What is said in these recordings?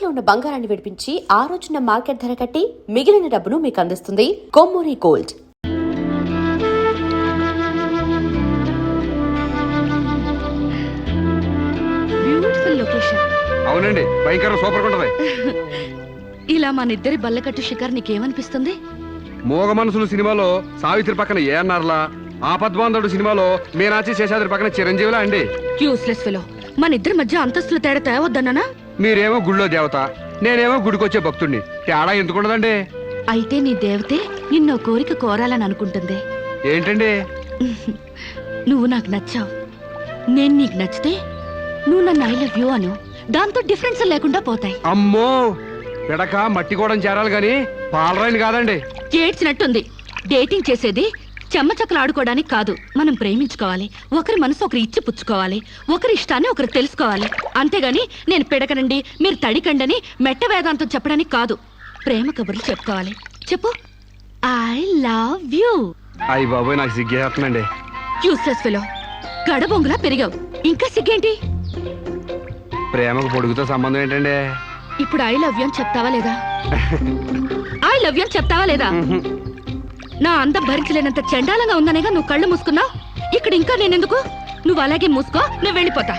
తాకట్లో ఉన్న బంగారాన్ని విడిపించి ఆ రోజున మార్కెట్ ధర కట్టి మిగిలిన డబ్బును మీకు అందిస్తుంది కొమ్మూరి గోల్డ్. Beautiful location. అవునండి, భయంకర సూపర్ ఉంటది. ఇలా మన ఇద్దరి బల్లకట్టు షికార్ నీకేమనిపిస్తుంది? మోగ మనసులు సినిమాలో సావిత్రి పక్కన ఏఎన్ఆర్లా, ఆపద్బాంధవుడు సినిమాలో మీనాచి శేషాద్రి పక్కన చిరంజీవిలా అండి. Useless fellow. మన ఇద్దరి మధ్య అంతస్తులు తేడా తేవద్దన్నానా? మీరేమో గుళ్ళో దేవత, నేనేమో గుడికొచ్చే భక్తుడిని. తేడా ఎందుకుండదండి? అయితే నీ దేవతే నిన్నో కోరిక కోరాలని అనుకుంటుంది. ఏంటండి? నువ్వు నాకు నచ్చావు, నేను నీకు నచ్చితే నువ్వు నన్ను ఐ లవ్ యూ అను. దాంతో డిఫరెన్స్ లేకుండా పోతాయి. అమ్మో, పిడక మట్టి కూడా చేరాలి గాని పాలరాయిని కాదండి. ఏడ్చినట్టుంది. డేటింగ్ చేసేది చెమ్మచక్కలు ఆడుకోవడానికి కాదు, మనం ప్రేమించుకోవాలి. ఒకరి మనసు ఒకరు ఇచ్చి పుచ్చుకోవాలి, ఒకరి ఇష్టాన్ని ఒకరు తెలుసుకోవాలి. అంతేగాని నేను పిడకనండి మీరు తడికండని మెట్ట వేదాంతం చెప్పడానికి కాదు. ప్రేమ కబుర్లు చెప్పుకోవాలి. చెప్పు, ఐ లవ్ యూ. అయ్య బాబోయ్, నాకు సిగ్గేస్తుందండి. Useless fellow. గడబొంగులా పెరిగావు, ఇంకా సిగ్గేంటి? ప్రేమకు పొడుగుతో సంబంధం ఏంటండి? ఇప్పుడు ఐ లవ్ యూ అని చెప్తావా లేదా? ఐ లవ్ యూ అని చెప్తావా లేదా? నా అందం భరించలేనంత చండాలంగా ఉందనేగా నువ్వు కళ్ళు మూసుకున్నావు. ఇక్కడ ఇంకా నేనెందుకు? నువ్వు అలాగే మూసుకో, నేను వెళ్ళిపోతా.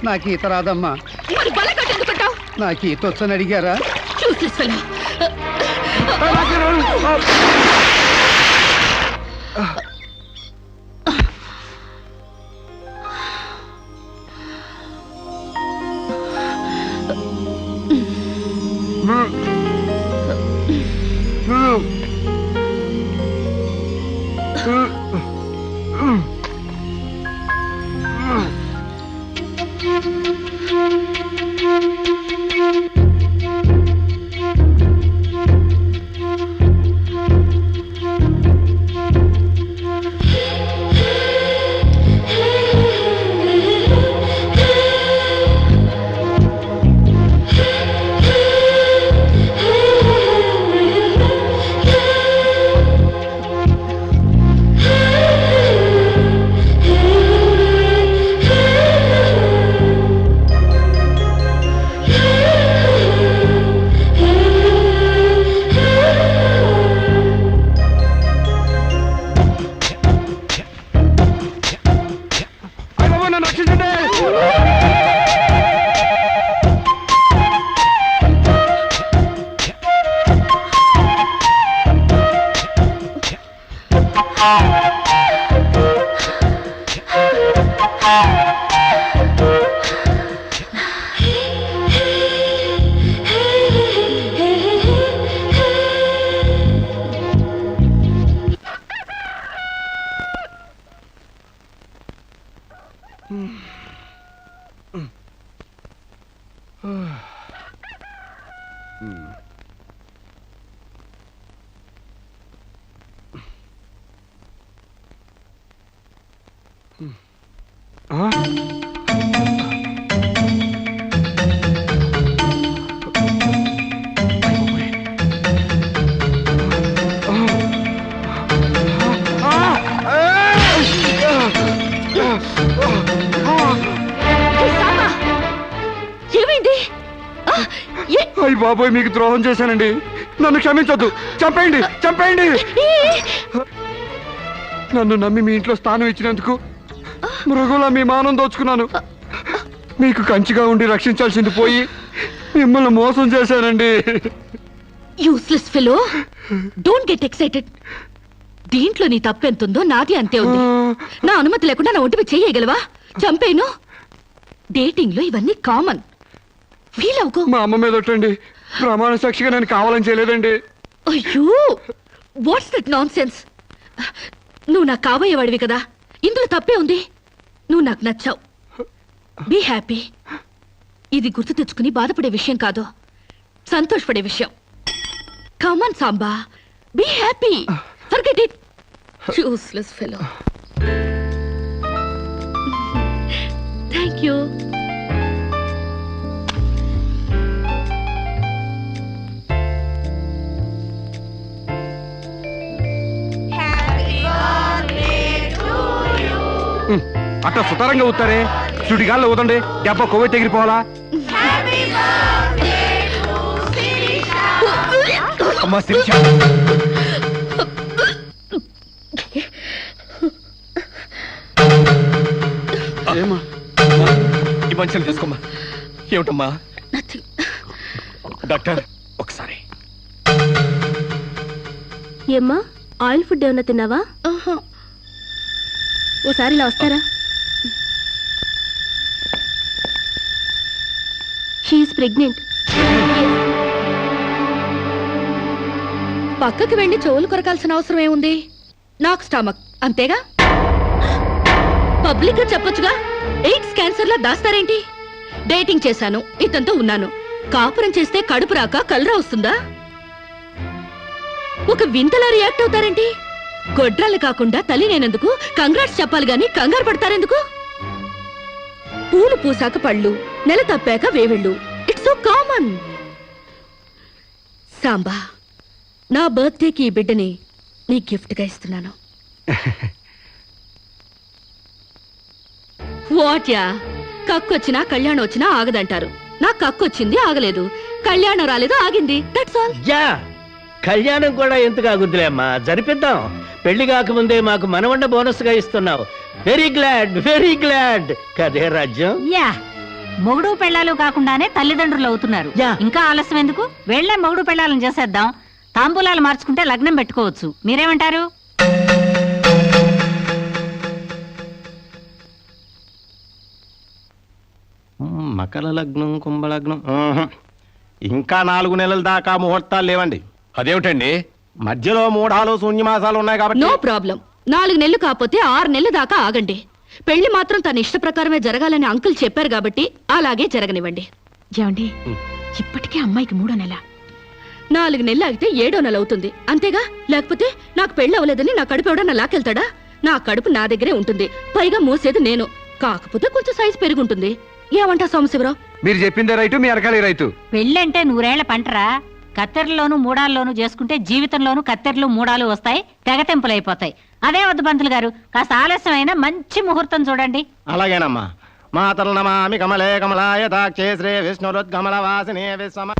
నాకు ఈత రాదమ్మా. నాకు ఈత వచ్చని అడిగారా? అయ్య బాబోయ్, మీకు ద్రోహం చేశానండి. నన్ను క్షమించొద్దు. చంపేయండి, చంపేయండి. నన్ను నమ్మి మీ ఇంట్లో స్థానం ఇచ్చినందుకు మృగులా మీ మానం దోచుకున్నాను. మీకు కంచిగా ఉండి రక్షించాల్సింది పోయి మిమ్మల్ని మోసం చేశానండి. Useless fellow, don't get excited. దీంట్లో నీ తప్పెంతుందో నాది అంతే ఉంది. నా అనుమతి లేకుండా నా ఒంటిపై చేయగలవా? చంపేను. డేటింగ్ లో ఇవన్నీ కామన్. ఫీల్ అవుకో. మా అమ్మ మీద ఒట్టండి, ప్రమాణ సాక్షిగా నేను కావాలని చేయలేదండి. అయ్యో, వాట్స్ దట్ నాన్ సెన్స్? నువ్వు నాకు కాబోయేవాడివి కదా, ఇందులో తప్పే ఉంది. నువ్వు నాకు నచ్చావు. Be happy. ఇది గుర్తు తెచ్చుకుని బాధపడే విషయం కాదు, సంతోషపడే విషయం. Come on Samba, be happy. Forget it. Useless fellow. Thank you. అట్లా సుతారంగా ఊతారే సుడిగాల్లో ఊదండి దెబ్బ కొవ్వె తెగిరిపోవాలా అమ్మా శిరీష ఏమా ఈ మంచిని తీసుకోమ్మా ఏమిటమ్మా డాక్టర్ ఒకసారి ఏమ్మా ఆయిల్ ఫుడ్ ఏమన్నా తిన్నావా ఓసారి ఇలా వస్తారా షీఈస్ ప్రెగ్నెంట్ పక్కకి వెళ్ళి చెవులు కొరకాల్సిన అవసరం ఏముంది నాకు స్టమక్ అంతేగా పబ్లిక్ గా చెప్పొచ్చుగా ఎయిడ్స్ క్యాన్సర్ లా దాస్తారేంటి డేటింగ్ చేశాను ఇతంతో ఉన్నాను కాపురం చేస్తే కడుపు రాక కలరా వస్తుందా ఒక వింతలా రియాక్ట్ అవుతారేంటి గొడ్రాలు కాకుండా తల్లి నేనందుకు కంగ్రాట్స్ చెప్పాలి గాని కంగారు పడతారెందుకు పూలు పూసాక పళ్ళు నెల తప్పాక వేవిళ్ళు ఇట్స్ సో కామన్ సాంబా నా బర్త్డేకి ఈ బిడ్డని నీ గిఫ్ట్ గా ఇస్తున్నాను వాట్యా కక్కొచ్చినా కళ్యాణం వచ్చినా ఆగదంటారు నా కక్కొచ్చింది ఆగలేదు కళ్యాణం రాలేదు ఆగింది దట్స్ ఆల్ యా కళ్యాణం కూడా ఎందుకు ఆగుద్దులే అమ్మా జరిపిద్దాం పెళ్లి కాకముందే మాకు మనవండ బోనస్ గా ఇస్తున్నావు వెరీ గ్లాడ్ కదే రాజ్యం యా మొగుడు పెళ్ళాలు కాకుండానే తల్లిదండ్రులు అవుతున్నారు యా. ఇంకా ఆలస్యం ఎందుకు వెళ్లే మొగుడు పెళ్ళాలను చేసేద్దాం తాంబూలాలు మార్చుకుంటే లగ్నం పెట్టుకోవచ్చు మీరేమంటారు మకర లగ్నం కుంభలగ్నం ఇంకా 4 నెలల దాకా ముహూర్తాలు లేవండి అదేమిటండి మధ్యలో 3 శూన్యమాసాలు ఉన్నాయి కాబట్టి నో ప్రాబ్లం 4 నెలలు కాకపోతే 6 నెలల దాకా ఆగండి పెళ్లి మాత్రం తన ఇష్ట ప్రకారమే జరగాలని అంకుల్ చెప్పారు కాబట్టి అలాగే జరగనివ్వండి ఏమండి ఇప్పటికే అమ్మాయికి 3వ నెల 4 నెలలు ఆగితే 7వ నెల అవుతుంది అంతేగా లేకపోతే నాకు పెళ్లి అవ్వలేదని నా కడుపు ఎవడన్నా లాకెళ్తాడా నా కడుపు నా దగ్గరే ఉంటుంది పైగా మోసేది నేను కాకపోతే కొంచెం సైజు పెరుగుంటుంది ఏమంటా సోమశివరావు మీరు చెప్పిందే రైతు మీ అరకాలి రైతు పెళ్ళంటే 100 ఏళ్ల పంటరా కత్తెరలోను మూడాల్లోనూ చేసుకుంటే జీవితంలోనూ కత్తెరలు మూడాలు వస్తాయి తెగతెంపులైపోతాయి అదే వద్దు పంతులు గారు కాస్త ఆలస్యమైన మంచి ముహూర్తం చూడండి అలాగేనమ్మా మాతలు నమామి కమలే కమలాయ దాక్షే శ్రీ విష్ణురుద్గమల వాసిని విశ్వమ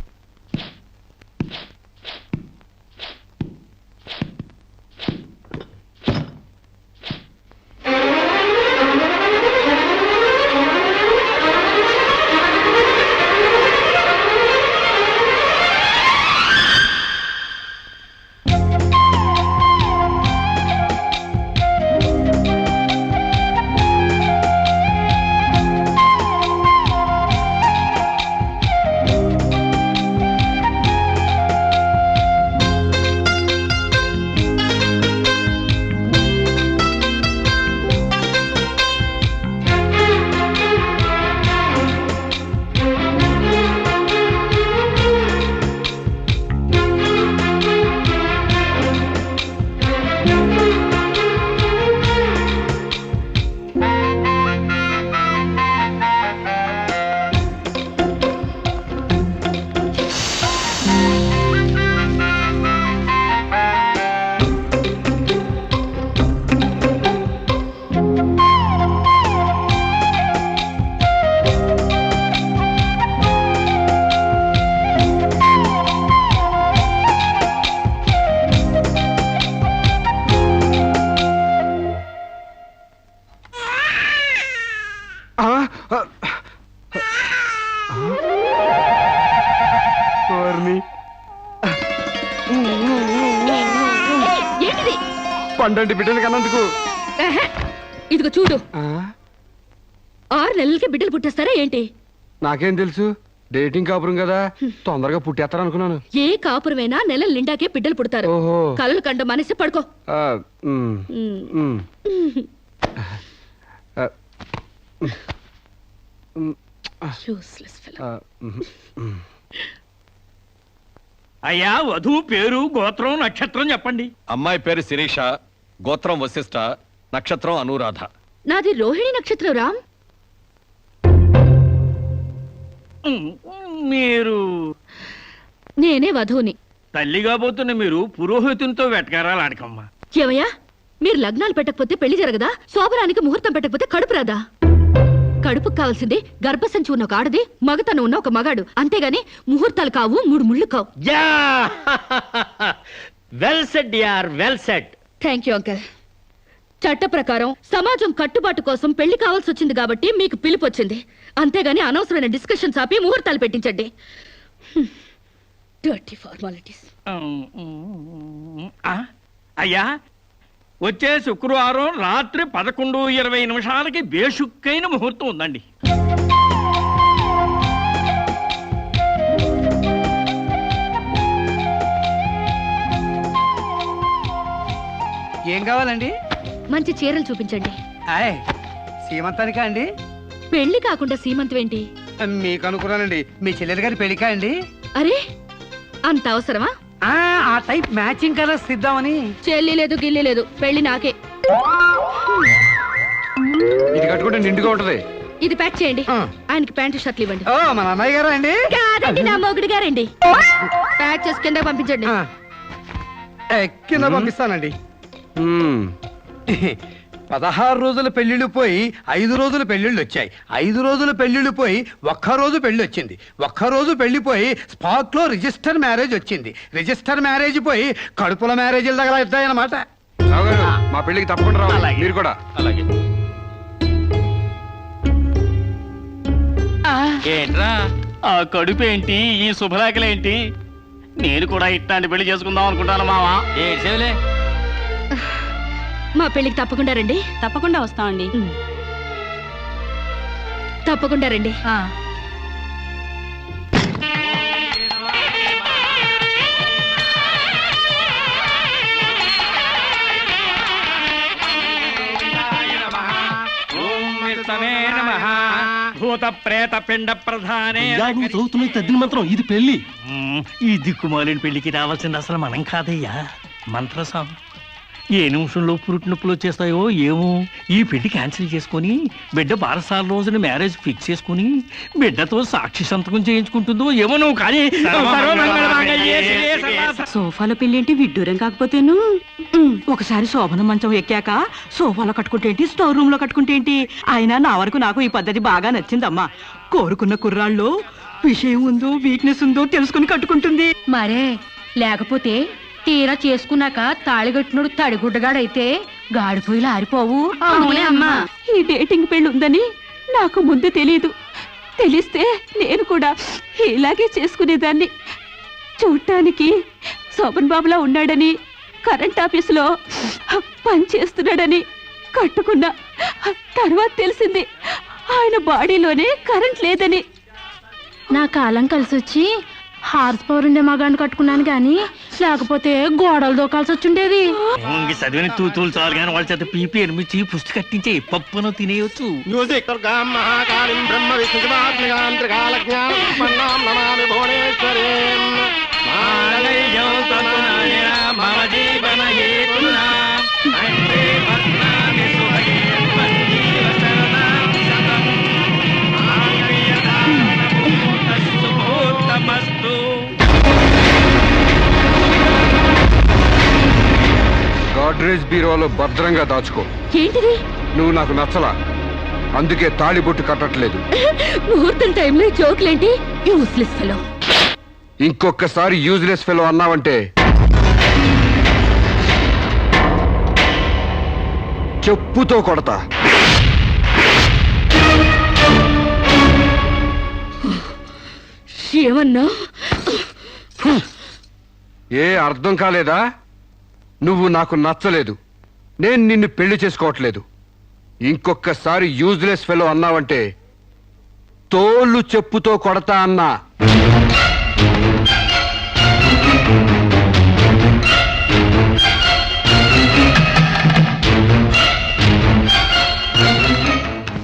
ఏంటిది పండంటి బిడ్డలు కన్నందుకు ఎహె, ఇదిగో చూడు 6 నెలలకి బిడ్డలు పుట్టేస్తారా ఏంటి నాకేం తెలుసు డేటింగ్ కాపురం కదా తొందరగా పుట్టేస్తారు అనుకున్నాను ఏ కాపురమైనా నెలల నిండాకే బిడ్డలు పుడతారు ఓహో కలలు కండ మనిషి పడుకో ఆ, ఉమ్, ఉమ్. ఉమ్. ఆ, Useless fellow. ఆ, ఉమ్. అయ్యా వధువు పేరు గోత్రం నక్షత్రం చెప్పండి. అమ్మాయి పేరు శిరీష, గోత్రం వశిష్ఠ, నక్షత్రం అనురాధ. నాది రోహిణి నక్షత్రం రామ్. మీరు నేనే వధువుని. తల్లిగా పోతున్న మీరు పురోహితునితో వెటకారాలు ఆడకమ్మా. ఏమయ్యా మీరు లగ్నాలు పెట్టకపోతే పెళ్లి జరగదా? శోభనానికి ముహూర్తం పెట్టకపోతే కడుపు రాదా? కడుపుకు కావాల్సింది గర్భసంచి ఉన్న ఒక ఆడది, మగతనం ఉన్న ఒక మగాడు, అంతేగాని ముహూర్తాలు కావు, 3 ముళ్ళు కావు. యా వెల్ సెడ్ యార్, well said. Thank you uncle. చట్ట ప్రకారం సమాజం కట్టుబాటు కోసం పెళ్లి కావాల్సి వచ్చింది కాబట్టి మీకు పిలుపు వచ్చింది, అంతేగాని అనవసరమైన డిస్కషన్స్ ఆపి ముహూర్తాలు పెట్టించండి. Dirty formalities. అయ్యా, వచ్చే శుక్రవారం రాత్రి 11:20 బేషుక్కైన ముహూర్తం ఉందండి. ఏం కావాలండి? మంచి చీరలు చూపించండి. ఆయ్, సీమంతానికా అండి? పెళ్లి కాకుండా సీమంతం ఏంటి? మీకు అనుకున్నానండి, మీ చెల్లెలు గారి పెళ్లికా అండి? అరే, అంత అవసరమా? ఆ టైప్ మ్యాచింగ్ కలర్స్ ఇద్దామని. చెల్లి లేదు, గిల్లి లేదు, పెళ్లి నాకే. ఇది కట్టుకుంటే నిండుగా ఉంటది. ఇది ప్యాక్ చేయండి. ఆ. ఆయనకి ప్యాంటు షర్ట్లు ఇవ్వండి. ఓ, మన అన్నయ్య గారా అండి? కాదండి, నా మొగుడు గారండి. ప్యాక్ చేసి కింద పంపించండి. ఆ. కింద పంపిస్తానండి. 16 రోజుల పెళ్లిళ్ళు పోయి 5 రోజుల పెళ్లిళ్ళు వచ్చాయి. 5 రోజుల పెళ్లిళ్ళు పోయి 1 రోజు పెళ్లి వచ్చింది. 1 రోజు పెళ్లిపోయి స్పాట్ లో రిజిస్టర్ మ్యారేజ్ వచ్చింది. రిజిస్టర్ మ్యారేజ్ పోయి కడుపుల మ్యారేజీలు తగలవుతాయన్నమాట. రావు గారు, మా పెళ్లికి తప్పకుండా రావాలి. మీరు కూడా. అలాగే. ఏంట్రా ఆ కడుపేంటి, ఈ శుభలేఖలేంటి? నేను కూడా ఇట్లాంటి పెళ్లి చేసుకుందాం అనుకుంటాను మావా. ఏడ్చేవులే. మా పెళ్లికి తప్పకుండా రండి. తప్పకుండా వస్తామండి. తప్పకుండా రండి. భూత ప్రేత పిండ ప్రధానే. తద్దిన మంత్రం ఇది పెళ్లి. ఈ దిక్కుమాలిన పెళ్లికి రావాల్సింది అసలు మనం కాదయ్యా, మంత్రసాం. ఏ నిమిషంలో పురుటి నొప్పులు వచ్చేస్తాయో ఏమో. ఈ పెళ్లి క్యాన్సిల్ చేసుకుని బిడ్డ బారసాల రోజున మ్యారేజ్ ఫిక్స్ చేసుకుని బిడ్డతో సాక్షి సంతకం చేయించుకుంటుందో ఏమో. నువ్వు కానీ సోఫాలో పెళ్లి ఏంటి విడ్డూరం కాకపోతేను. ఒకసారి శోభన మంచం ఎక్కాక సోఫాలో కట్టుకుంటే ఏంటి, స్టోర్ రూమ్ లో కట్టుకుంటే ఏంటి. అయినా నా వరకు నాకు ఈ పద్ధతి బాగా నచ్చిందమ్మా. కోరుకున్న కుర్రాళ్ళు విషయం ఉందో వీక్నెస్ ఉందో తెలుసుకుని కట్టుకుంటుంది. మరే లేకపోతే తీరా చేసుకున్నాక తాళిగట్టినోడు తడిగుడ్డగాడైతే గాడిపోయిలు ఆరిపోవు. అమ్మా, ఈ డేటింగ్ పెళ్లి ఉందని నాకు ముందు తెలియదు. తెలిస్తే నేను కూడా ఇలాగే చేసుకునేదాన్ని. చూడటానికి శోభన్ బాబులా ఉన్నాడని, కరెంట్ ఆఫీసులో పని చేస్తున్నాడని కట్టుకున్నా. తర్వాత తెలిసింది ఆయన బాడీలోనే కరెంట్ లేదని. నా కాలం కలిసి వచ్చి హార్స్ పవర్ ఉండే మగాన్ని కట్టుకున్నాను గాని లేకపోతే గోడలు దూకాల్సి వచ్చిండేది. చదివిన తూతులు చాలు కానీ వాళ్ళ చేత పీపీ ఎనిమిది పుష్టి కట్టించే పప్పును తినేయచ్చు. గాడ్రేజ్ బీరోలో భద్రంగా దాచుకో. ఏంటిది? నువ్వు నాకు నచ్చలా, అందుకే తాళిబొట్టు కట్టట్లేదు. ముహూర్తం టైంలో జోకులేంటి? Useless fellow. ఇంకొకసారి యూజ్లెస్ ఫెలో అన్నావంటే చెప్పుతో కొడతా. ఏమన్నా? ఏ అర్థం కాలేదా? నువ్వు నాకు నచ్చలేదు, నేను నిన్ను పెళ్లి చేసుకోవట్లేదు. ఇంకొకసారి యూజ్లెస్ ఫెలో అన్నావంటే తోళ్ళు చెప్పుతో కొడతా అన్నా.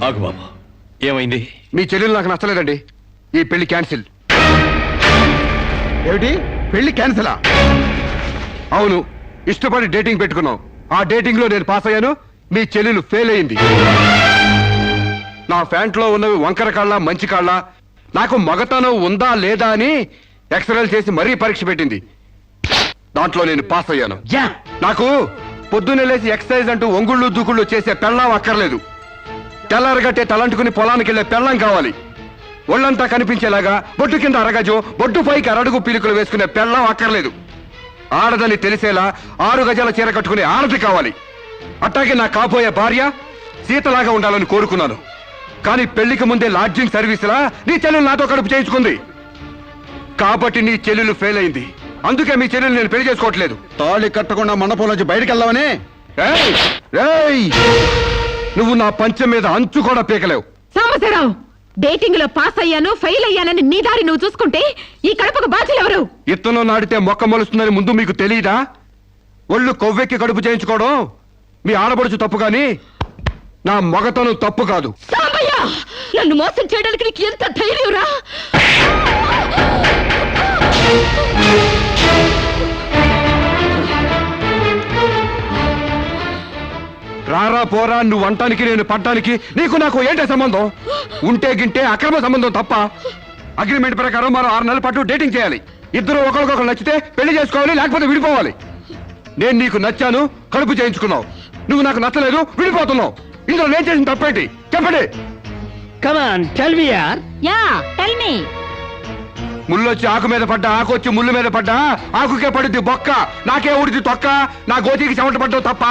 ఆగు బాబు, ఏమైంది? మీ చెల్లెలు నాకు నచ్చలేదండి. ఈ పెళ్లి క్యాన్సిల్. ఏమిటి, పెళ్లి క్యాన్సిలా? అవును, ఇష్టపడి డేటింగ్ పెట్టుకున్నాం. ఆ డేటింగ్ లో నేను పాస్ అయ్యాను, మీ చెల్లెలు ఫెయిల్ అయింది. నా ప్యాంట్లో ఉన్నవి వంకర కాళ్ళ మంచి కాళ్ళ, నాకు మగతనం ఉందా లేదా అని ఎక్స్రేలు చేసి మరీ పరీక్ష పెట్టింది. దాంట్లో నేను పాస్ అయ్యాను. నాకు పొద్దున్నే లేచి ఎక్సర్సైజ్ అంటూ ఒంగుళ్ళు దూకుళ్ళు చేసే పెళ్ళాం అక్కర్లేదు. తెల్లారగట్టే తలంటుకుని పొలానికి వెళ్లే పెళ్ళం కావాలి. ఒళ్ళంతా కనిపించేలాగా బొట్టు కింద అరగజో, బొట్టు పైకి అరడుగు పీలికలు వేసుకునే పెళ్ళం అక్కర్లేదు. ఆడదని తెలిసేలా 6 గజాల చీర కట్టుకునే ఆడది కావాలి. అట్టాగే నా కాబోయే భార్య సీతలాగా ఉండాలని కోరుకున్నాను. కానీ పెళ్లికి ముందే లాడ్జింగ్ సర్వీసులా నీ చెల్లెలు నాతో కడుపు చేయించుకుంది. కాబట్టి నీ చెల్లెలు ఫెయిల్ అయింది. అందుకే మీ చెల్లెలు నేను పెళ్లి చేసుకోవట్లేదు. తాళి కట్టకుండా మండపం నుంచి బయటకు వెళ్దామని. నువ్వు నా పంచం మీద అంచు కూడా పీకలేవు. సాంబశివరావు, డేటింగ్ లో పాస్ అయ్యాను, ఫెయిల్ అయ్యానని నీ దారి నువ్వు చూసుకుంటే ఈ కడుపుకు బాధ్యులు ఎవరు? ఇత్తనం నాటితే మొక్క మొలుస్తుందని ముందు మీకు తెలియదా? ఒళ్ళు కొవ్వెక్కి కడుపు చేయించుకోవడం మీ ఆడపడుచు తప్పు గాని నా మగతనం తప్పు కాదు. సాంబయ్య, నన్ను మోసం చేయడానికి నీకు ఎంత ధైర్యం రా? రారా పోరా, నువ్వు అంటానికి నేను పడ్డానికి నీకు నాకు ఏంటే సంబంధం? ఉంటే గింటే అక్రమ సంబంధం తప్ప. అగ్రిమెంట్ ప్రకారం మరో 6 నెలల పాటు డేటింగ్ చేయాలి. ఇద్దరు ఒకరికొకరు నచ్చితే పెళ్లి చేసుకోవాలి, లేకపోతే విడిపోవాలి. నేను నీకు నచ్చాను, కడుపు చేయించుకున్నావు. నువ్వు నాకు నచ్చలేదు, విడిపోతున్నావు. ఇందులో నేను చేసిన తప్పేంటి చెప్పండి. కమాన్ టెల్ మీ యార్. Yeah tell me. ముళ్ళొచ్చి ఆకు మీద పడ్డా, ఆకు వచ్చి ముళ్ళు మీద పడ్డా, ఆకుకే పడుద్ది బొక్క, నాకే ఊడిది తొక్క. నా గోతికి చెమట పడ్డావు తప్ప.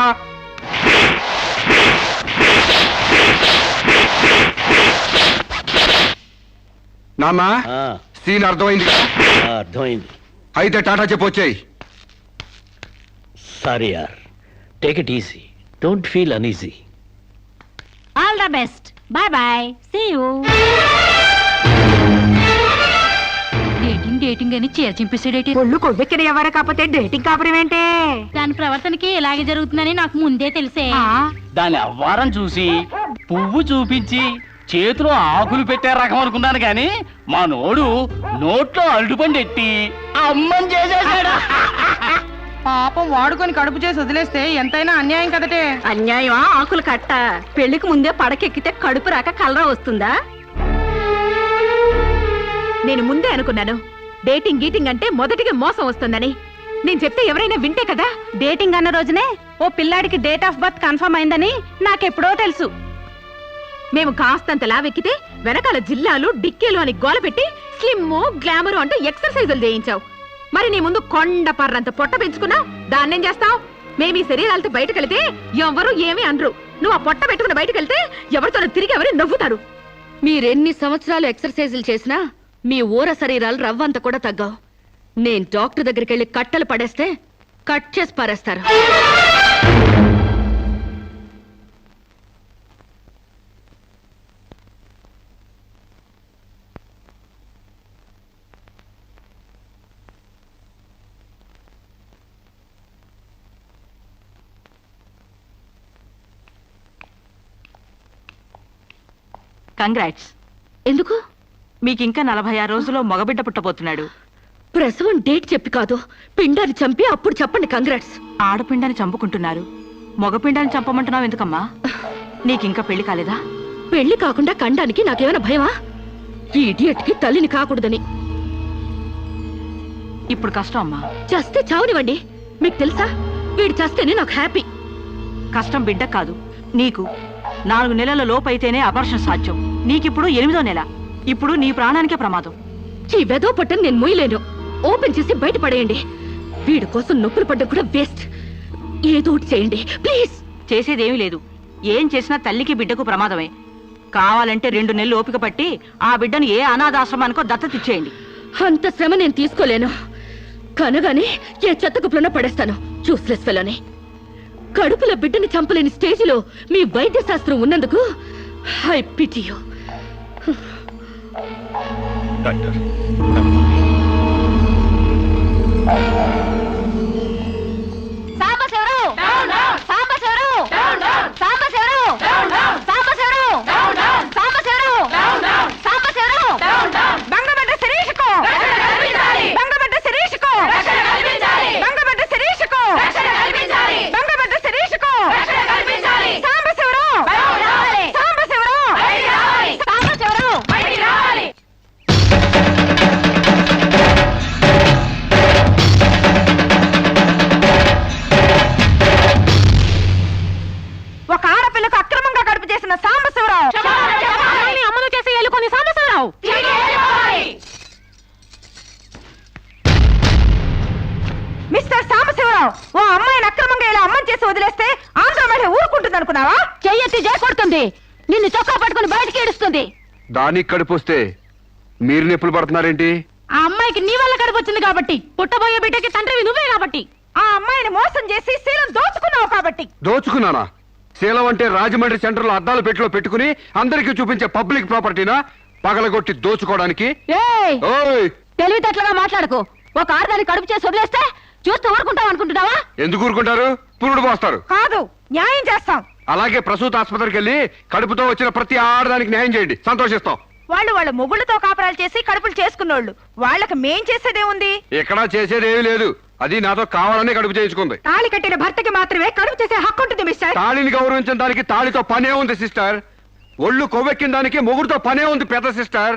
నాన్న, సీన్ అర్థమైంది కదా? అర్థమైంది. అయితే టాటా చెప్పొచ్చాయి. సారీ యార్, take it easy, don't feel uneasy. All the best, bye bye, see you. Dating dating అని చీర చింపేసాడేటి. ఒళ్ళు కొవ్వెక్కిన ఎవరు కాకపోతే డేటింగ్ కాపురం ఏంటే? దాని ప్రవర్తనకి ఇలాగే జరుగుతుందని నాకు ముందే తెలిసే. దాని అవ్వారం చూసి పువ్వు చూపించి చేతిలో ఆకులు పెట్టే రకం అనుకున్నాను గాని మా నోడు నోట్లో అరటిపండు ఎట్టి అమ్మని చేసేసాడు. పాపం వాడుకొని కడుపు చేసి వదిలేస్తే ఎంతైనా అన్యాయం కదటే. అన్యాయమా ఆకులు కట్ట? పెళ్లికి ముందే పడకెక్కితే కడుపు రాక కలరా వస్తుందా? నేను ముందే అనుకున్నాను డేటింగ్ గీటింగ్ అంటే మొదటిగా మోసం వస్తుందని. నేను చెప్తే ఎవరైనా వింటే కదా. డేటింగ్ అన్న రోజునే ఓ పిల్లాడికి డేట్ ఆఫ్ బర్త్ కన్ఫర్మ్ అయిందని నాకెప్పుడో తెలుసు. మేము కాస్తంత లావెక్కితే వెనకాల జిల్లాలు డిక్కీలు అని గోల పెట్టి స్లిమ్ గ్లామర్ అంటూ ఎక్సర్సైజులు చేయించావు. మరి నీ ముందు కొండ పర్రంత పొట్ట పెంచుకున్నావు, దాన్నేం చేస్తావు? మేము ఈ శరీరాలతో బయటకెళ్తే ఎవరు ఏమీ అనరు. నువ్వు ఆ పొట్ట పెట్టుకుని బయటకెళ్తే ఎవరితో తిరిగి ఎవరి నవ్వుతారు. మీరెన్ని సంవత్సరాలు ఎక్సర్సైజులు చేసినా మీ ఊర శరీరాలు రవ్వంత కూడా తగ్గావు. నేను డాక్టర్ దగ్గరికి వెళ్ళి కట్టలు పడేస్తే కట్ చేసి పారేస్తారు. కంగ్రాట్స్. ఎందుకు? మీకింకా 46 రోజుల్లో మగబిడ్డ పుట్టబోతున్నాడు. ప్రసవం డేట్ చెప్పి కాదు, పిండాన్ని చంపి అప్పుడు చెప్పండి కంగ్రాట్స్. ఆడపిండాన్ని చంపుకుంటున్నారు, మగపిండాన్ని చంపమంటున్నావు ఎందుకమ్మా? నీకింకా పెళ్లి కాలేదా? పెళ్లి కాకుండా కండానికి నాకేమైనా భయమా? ఈ ఇడియట్ కి తల్లిని కాకూడదని. ఇప్పుడు కష్టం అమ్మా. చస్తే చావునివ్వండి. మీకు తెలుసా, వీడు చస్తేనే నాకు హ్యాపీ. కష్టం బిడ్డ కాదు నీకు. 4 నెలల లోపైతేనే అబార్షన్ సాధ్యం. నీకిప్పుడు 8వ నెల. ఇప్పుడు నీ ప్రాణానికే ప్రమాదం. ఈ వెదో పట్టని నేను మొయ్యలేను. ఓపెన్ చేసి బయట పడేయండి. వీడి కోసం నొప్పులు పడ్డం కూడా వేస్ట్. ఏదో ఒకటి చేయండి ప్లీజ్. చేసేదేమీ లేదు. ఏం చేసినా తల్లికి బిడ్డకు ప్రమాదమే. కావాలంటే 2 నెలలు ఓపిక పట్టి ఆ బిడ్డను ఏ అనాథాశ్రమానికో దత్తతిచ్చేయండి. అంత శ్రమ నేను తీసుకోలేను. కనగానే ఏ చెత్త కుప్పలోనే పడేస్తాను. చూస్లెస్ ఫెలోని. కడుపులో బిడ్డని చంపలేని స్టేజిలో మీ వైద్య శాస్త్రం ఉన్నందుకు ఐ పిటీ యు. డాక్టర్ మాట్లాడుతున్నావు? ఓ అమ్మాయిని అక్రమంగా ఇలా అమ్మని చేసి వదిలేస్తే ఆంధ్ర మహిళ ఊరుకుంటుంది అనుకున్నావా? చెయ్యెత్తి చేకొడుతుంది, నిన్ను చొక్కా పట్టుకుని బయటికి ఏడుస్తుంది. దానికి కడుపు వస్తే మీరు నొప్పులు పడుతున్నారేంటి? ఆ అమ్మాయికి నీ వల్ల కడుపు వచ్చింది కాబట్టి, పుట్టబోయే బిడ్డకి తండ్రివి నువ్వే కాబట్టి, ఆ అమ్మాయిని మోసం చేసి శీలం దోచుకున్నావు కాబట్టి. దోచుకున్నానా? శీలం అంటే రాజమండ్రి సెంటర్ లో అద్దాల పెట్టిలో పెట్టుకుని అందరికీ చూపించే పబ్లిక్ ప్రాపర్టీనా పగలగొట్టి దోచుకోవడానికి? ఏయ్, ఓయ్, తెలివితేటలుగా మాట్లాడుకో. ఒక ఆడదాన్ని కడుపు చేసి వదిలేస్తే చూస్తూ ఊరుకుంటావు అనుకుంటున్నావా? ఎందుకు ఊరుకుంటారు? పురుడు పోస్తారు. కాదు, న్యాయం చేస్తాం. అలాగే ప్రసూత ఆసుపత్రికి వెళ్ళి కడుపుతో వచ్చిన ప్రతి ఆడదానికి న్యాయం చేయండి, సంతోషిస్తాం. వాళ్ళు వాళ్ళ మొగుళ్ళతో కాపురాలు చేసి కడుపులు చేసుకున్నోళ్ళు, వాళ్ళకి మేం చేసేదే ఉంది. ఎక్కడా చేసేదేమీ లేదు. అది నాతో కావాలని కడుపు చేయించుకుంది. తాళి కట్టిన భర్తకి మాత్రమే కడుపు చేసే హక్కు ఉంటుంది మిస్టర్. తాళిని గౌరవించిన దానికి తాళితో పనే ఉంది సిస్టర్. ఒళ్ళు కొవ్వెక్కిన దానికి మొగుడుతో పనే ఉంది పెద్ద సిస్టర్.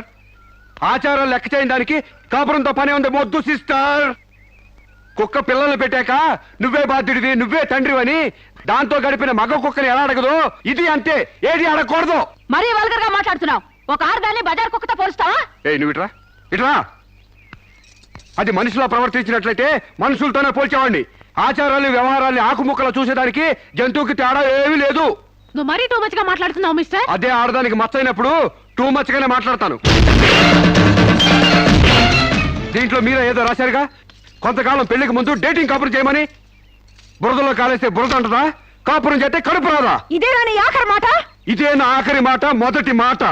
ఆచారాలు లెక్క చేయని దానికి కాపురంతో పనే ఉంది మొద్దు సిస్టర్. కుక్క పిల్లల్ని పెట్టాక నువ్వే బాధ్యుడివి, నువ్వే తండ్రివని దాంతో గడిపిన మగ కుక్కని ఎలా అడగదు, ఇది అంతే, ఏది అడగకూడదు. మరీ వల్గర్ గా మాట్లాడుతున్నావు. ఒక ఆడదాన్ని బజార్ కుక్కతో పోలుస్తావా? నువ్వు ఇట్రా ఇట్రా. అది మనిషిలో ప్రవర్తించినట్లయితే మనుషులతోనే పోల్చేవాడిని. ఆచారాలు వ్యవహారాల్ని ఆకుముక్కలు చూసేదానికి జంతువుకి తేడా ఏమీ లేదు. నువ్వు మరీ టూ మచ్ గా మాట్లాడుతున్నావు మిస్టర్. అదే ఆడదానికి మచ్చైనప్పుడు టూ మచ్ గానే మాట్లాడతాను. దీంట్లో మీరే ఏదో రాశారుగా, కొంతకాలం పెళ్లికి ముందు డేటింగ్ కాపురం చేయమని. బురదలో కాలేస్తే బురద అంటదా? కాపురం చేస్తే కడుపు రాదా? ఇదేనా నీ ఆఖరి మాట? ఇదే నా ఆఖరి మాట, మొదటి మాట.